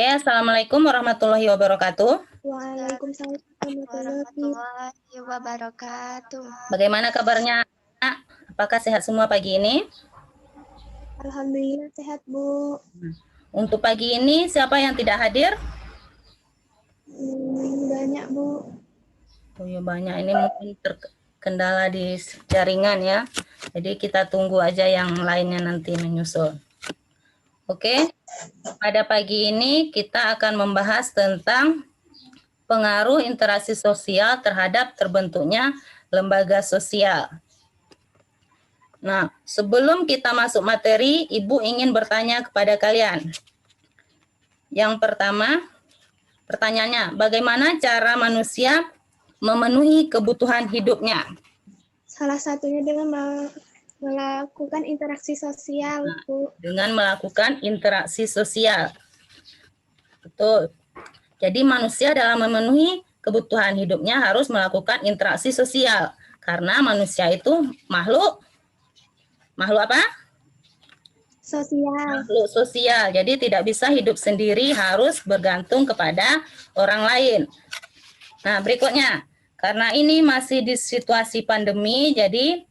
Oke, Assalamualaikum warahmatullahi wabarakatuh. Waalaikumsalam warahmatullahi wabarakatuh. Bagaimana kabarnya? Apakah sehat semua pagi ini? Alhamdulillah sehat, Bu. Untuk pagi ini siapa yang tidak hadir? Banyak, Bu. Oh ya, banyak. Ini mungkin terkendala di jaringan ya. Jadi kita tunggu aja yang lainnya nanti menyusul. Oke, pada pagi ini kita akan membahas tentang pengaruh interaksi sosial terhadap terbentuknya lembaga sosial. Nah, sebelum kita masuk materi, Ibu ingin bertanya kepada kalian. Yang pertama, pertanyaannya, bagaimana cara manusia memenuhi kebutuhan hidupnya? Salah satunya dengan melakukan interaksi sosial, Bu. Dengan melakukan interaksi sosial. Betul. Jadi manusia dalam memenuhi kebutuhan hidupnya harus melakukan interaksi sosial. Karena manusia itu makhluk apa? Sosial. Makhluk sosial. Jadi tidak bisa hidup sendiri, harus bergantung kepada orang lain. Nah, berikutnya. Karena ini masih di situasi pandemi, jadi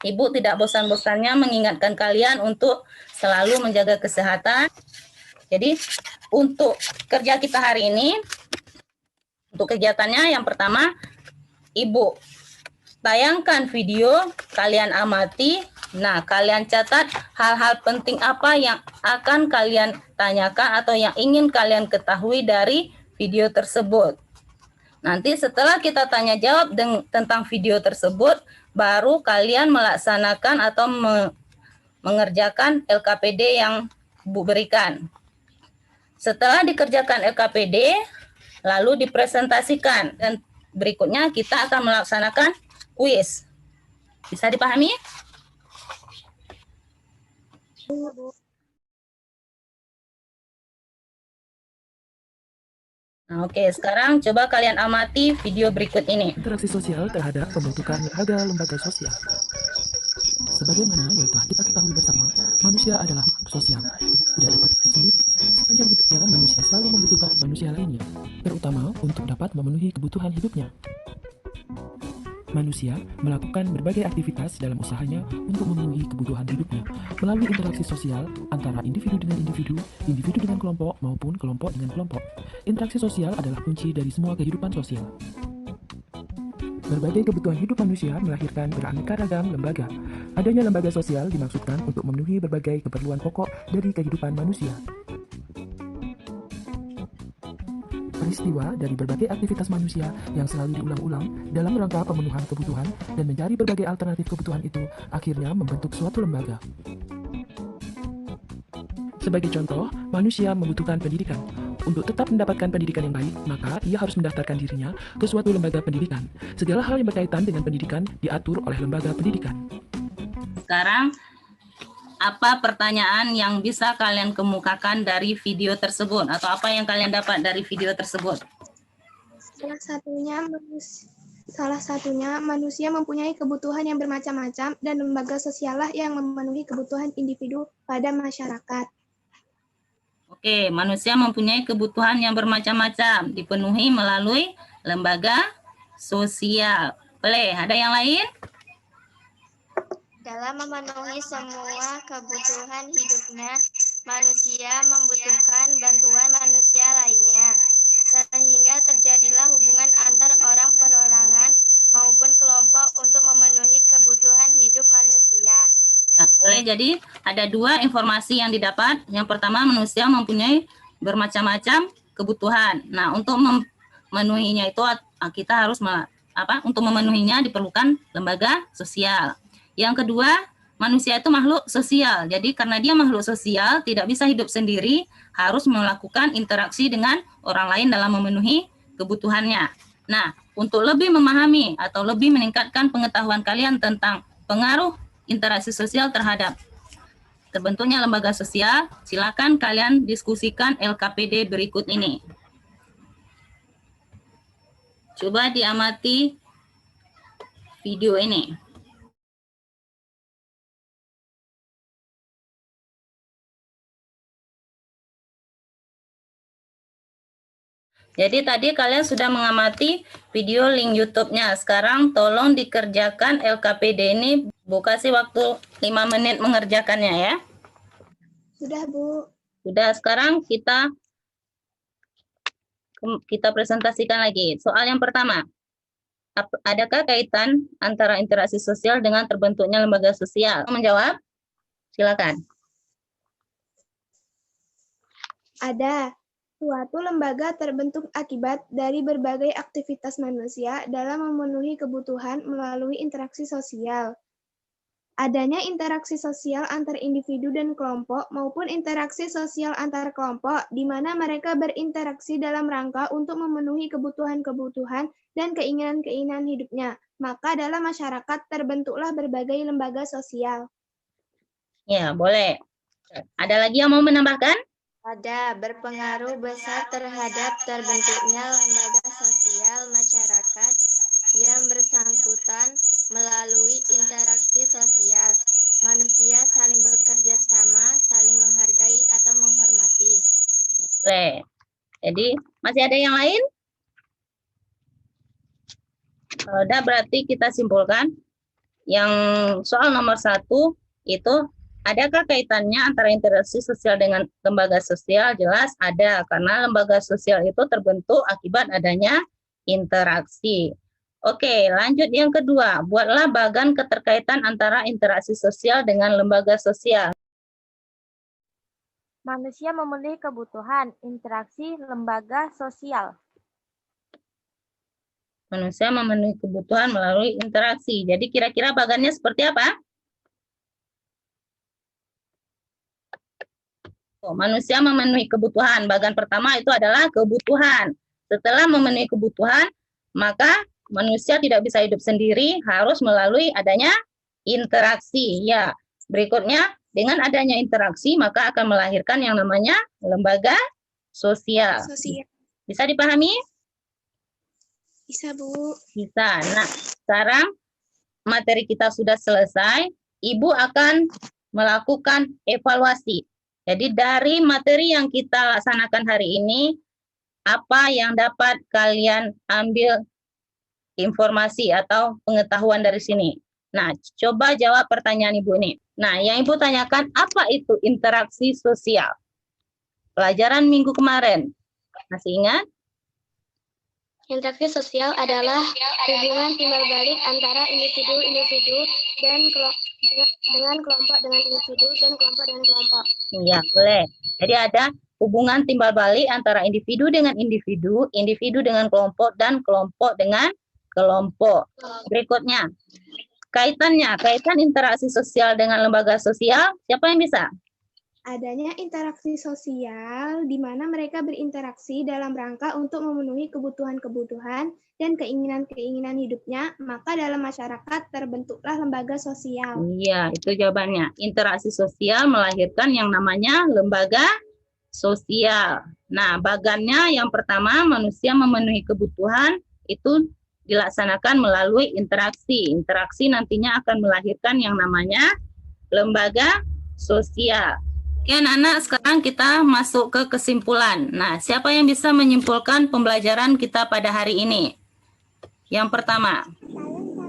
Ibu tidak bosan-bosannya mengingatkan kalian untuk selalu menjaga kesehatan. Jadi untuk kerja kita hari ini, untuk kegiatannya yang pertama, Ibu tayangkan video, kalian amati. Nah, kalian catat hal-hal penting apa yang akan kalian tanyakan atau yang ingin kalian ketahui dari video tersebut. Nanti setelah kita tanya jawab tentang video tersebut, baru kalian melaksanakan atau mengerjakan LKPD yang Bu berikan. Setelah dikerjakan LKPD, lalu dipresentasikan. Dan berikutnya kita akan melaksanakan kuis. Bisa dipahami? Nah, oke, sekarang coba kalian amati video berikut ini. Interaksi sosial terhadap pembentukan lembaga sosial. Sebagaimana yang telah kita ketahui bersama, manusia adalah makhluk sosial, tidak dapat hidup sendiri. Sepanjang hidupnya, manusia selalu membutuhkan manusia lainnya, terutama untuk dapat memenuhi kebutuhan hidupnya. Manusia melakukan berbagai aktivitas dalam usahanya untuk memenuhi kebutuhan hidupnya melalui interaksi sosial antara individu dengan individu, individu dengan kelompok, maupun kelompok dengan kelompok. Interaksi sosial adalah kunci dari semua kehidupan sosial. Berbagai kebutuhan hidup manusia melahirkan beraneka ragam lembaga. Adanya lembaga sosial dimaksudkan untuk memenuhi berbagai keperluan pokok dari kehidupan manusia. Peristiwa dari berbagai aktivitas manusia yang selalu diulang-ulang dalam rangka pemenuhan kebutuhan dan mencari berbagai alternatif kebutuhan itu akhirnya membentuk suatu lembaga. Sebagai contoh, manusia membutuhkan pendidikan. Untuk tetap mendapatkan pendidikan yang baik, maka ia harus mendaftarkan dirinya ke suatu lembaga pendidikan. Segala hal yang berkaitan dengan pendidikan diatur oleh lembaga pendidikan. Sekarang, apa pertanyaan yang bisa kalian kemukakan dari video tersebut? Atau apa yang kalian dapat dari video tersebut? Salah satunya manusia mempunyai kebutuhan yang bermacam-macam dan lembaga sosial lah yang memenuhi kebutuhan individu pada masyarakat. Oke, manusia mempunyai kebutuhan yang bermacam-macam, dipenuhi melalui lembaga sosial. Boleh, ada yang lain? Dalam memenuhi semua kebutuhan hidupnya, manusia membutuhkan bantuan manusia lainnya, sehingga terjadilah hubungan antar orang perorangan maupun kelompok untuk memenuhi kebutuhan hidup manusia. Nah, boleh, jadi ada dua informasi yang didapat. Yang pertama, manusia mempunyai bermacam-macam kebutuhan. Nah, untuk memenuhinya itu kita harus untuk memenuhinya diperlukan lembaga sosial. Yang kedua, manusia itu makhluk sosial. Jadi karena dia makhluk sosial, tidak bisa hidup sendiri, harus melakukan interaksi dengan orang lain dalam memenuhi kebutuhannya. Nah, untuk lebih memahami atau lebih meningkatkan pengetahuan kalian tentang pengaruh interaksi sosial terhadap terbentuknya lembaga sosial, silakan kalian diskusikan LKPD berikut ini. Coba diamati video ini. Jadi tadi kalian sudah mengamati video link YouTube-nya. Sekarang tolong dikerjakan LKPD ini. Bu kasih waktu 5 menit mengerjakannya ya. Sudah, Bu. Sudah, sekarang kita presentasikan lagi. Soal yang pertama. Adakah kaitan antara interaksi sosial dengan terbentuknya lembaga sosial? Menjawab? Silakan. Ada. Suatu lembaga terbentuk akibat dari berbagai aktivitas manusia dalam memenuhi kebutuhan melalui interaksi sosial. Adanya interaksi sosial antar individu dan kelompok maupun interaksi sosial antar kelompok di mana mereka berinteraksi dalam rangka untuk memenuhi kebutuhan-kebutuhan dan keinginan-keinginan hidupnya. Maka dalam masyarakat terbentuklah berbagai lembaga sosial. Ya, boleh. Ada lagi yang mau menambahkan? Ada berpengaruh besar terhadap terbentuknya lembaga sosial masyarakat yang bersangkutan melalui interaksi sosial. Manusia saling bekerja sama, saling menghargai atau menghormati. Boleh. Jadi, masih ada yang lain? Kalau ada berarti kita simpulkan yang soal nomor 1 itu adakah kaitannya antara interaksi sosial dengan lembaga sosial? Jelas ada, karena lembaga sosial itu terbentuk akibat adanya interaksi. Oke, lanjut yang kedua. Buatlah bagan keterkaitan antara interaksi sosial dengan lembaga sosial. Manusia memenuhi kebutuhan interaksi lembaga sosial. Manusia memenuhi kebutuhan melalui interaksi. Jadi kira-kira bagannya seperti apa? Manusia memenuhi kebutuhan. Bagan pertama itu adalah kebutuhan. Setelah memenuhi kebutuhan, maka manusia tidak bisa hidup sendiri, harus melalui adanya interaksi. Ya, berikutnya dengan adanya interaksi maka akan melahirkan yang namanya lembaga sosial. Bisa dipahami? Bisa, Bu. Bisa. Nah, sekarang materi kita sudah selesai. Ibu akan melakukan evaluasi. Jadi dari materi yang kita laksanakan hari ini, apa yang dapat kalian ambil informasi atau pengetahuan dari sini? Nah, coba jawab pertanyaan Ibu ini. Nah, yang Ibu tanyakan, apa itu interaksi sosial? Pelajaran minggu kemarin. Masih ingat? Interaksi sosial adalah hubungan timbal balik antara individu-individu dan dengan kelompok dengan individu dan kelompok dengan kelompok. Iya, boleh. Jadi ada hubungan timbal balik antara individu dengan individu, individu dengan kelompok, dan kelompok dengan kelompok. Berikutnya, kaitan interaksi sosial dengan lembaga sosial, siapa yang bisa? Adanya interaksi sosial di mana mereka berinteraksi dalam rangka untuk memenuhi kebutuhan-kebutuhan dan keinginan-keinginan hidupnya, maka dalam masyarakat terbentuklah lembaga sosial. Iya, itu jawabannya. Interaksi sosial melahirkan yang namanya lembaga sosial. Nah, bagannya yang pertama, manusia memenuhi kebutuhan, itu dilaksanakan melalui interaksi. Interaksi nantinya akan melahirkan yang namanya lembaga sosial. Oke anak-anak, sekarang kita masuk ke kesimpulan. Nah, siapa yang bisa menyimpulkan pembelajaran kita pada hari ini? Yang pertama.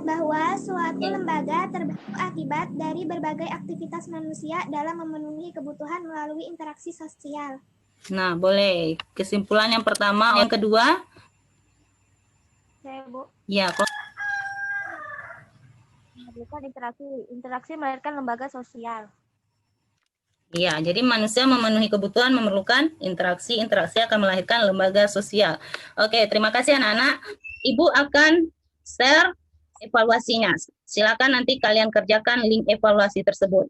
Bahwa suatu lembaga terbentuk akibat dari berbagai aktivitas manusia dalam memenuhi kebutuhan melalui interaksi sosial. Nah, boleh. Kesimpulan yang pertama. Yang kedua? Saya, Bu. Ya, interaksi melahirkan lembaga sosial. iya, jadi manusia memenuhi kebutuhan memerlukan interaksi akan melahirkan lembaga sosial. Oke, terima kasih anak-anak. Ibu akan share evaluasinya. Silakan nanti kalian kerjakan link evaluasi tersebut.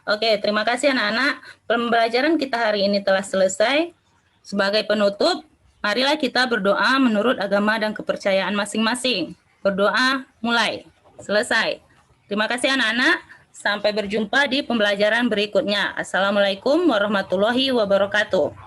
Oke, terima kasih anak-anak. Pembelajaran kita hari ini telah selesai. Sebagai penutup, marilah kita berdoa menurut agama dan kepercayaan masing-masing. Berdoa mulai. Selesai. Terima kasih anak-anak. Sampai berjumpa di pembelajaran berikutnya. Assalamualaikum warahmatullahi wabarakatuh.